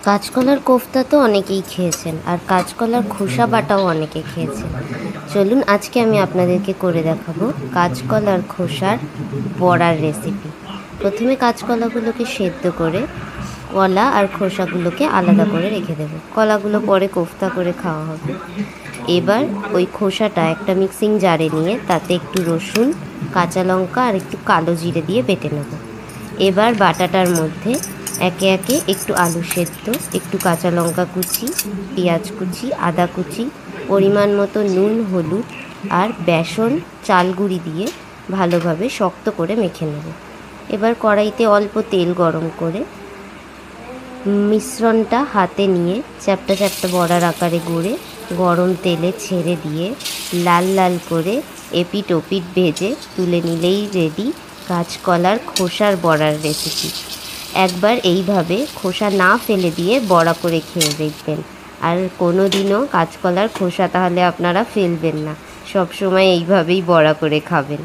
কাঁচকলার কোফতা তো অনেকেই খেয়েছেন, আর কাঁচকলার খোসা বাটাও অনেকে খেয়েছেন। চলুন আজকে আমি আপনাদেরকে করে দেখাবো কাঁচকলার খোসার বড়ার রেসিপি। প্রথমে কাঁচকলাগুলোকে সেদ্ধ করে কলা আর খোসাগুলোকে আলাদা করে রেখে দেবো। কলাগুলো পরে কোফতা করে খাওয়া হবে। এবার ওই খোসাটা একটা মিক্সিং জারে নিয়ে তাতে একটু রসুন, কাঁচা লঙ্কা আর একটু কালো জিরে দিয়ে বেটে নেব। এবার বাটাটার মধ্যে একে একে একটু আলু সেদ্ধ, একটু কাঁচা লঙ্কা কুচি, পেঁয়াজ কুচি, আদা কুচি, পরিমাণ মতো নুন, হলুদ আর বেসন চাল গুঁড়ি দিয়ে ভালোভাবে শক্ত করে মেখে নেব। এবার কড়াইতে অল্প তেল গরম করে মিশ্রণটা হাতে নিয়ে চ্যাপ্টা চ্যাপ্টা বড়ার আকারে গড়ে গরম তেলে ছেড়ে দিয়ে লাল লাল করে এপিট ওপিট ভেজে তুলে নিলেই রেডি কাঁচকলার খোসার বড়ার রেসিপি। একবার এইভাবে খোসা না ফেলে দিয়ে বড়া করে খেয়ে দেখবেন, আর কোনো দিনও কাঁচকলার খোসা তাহলে আপনারা ফেলবেন না, সব সময় এইভাবেই বড়া করে খাবেন।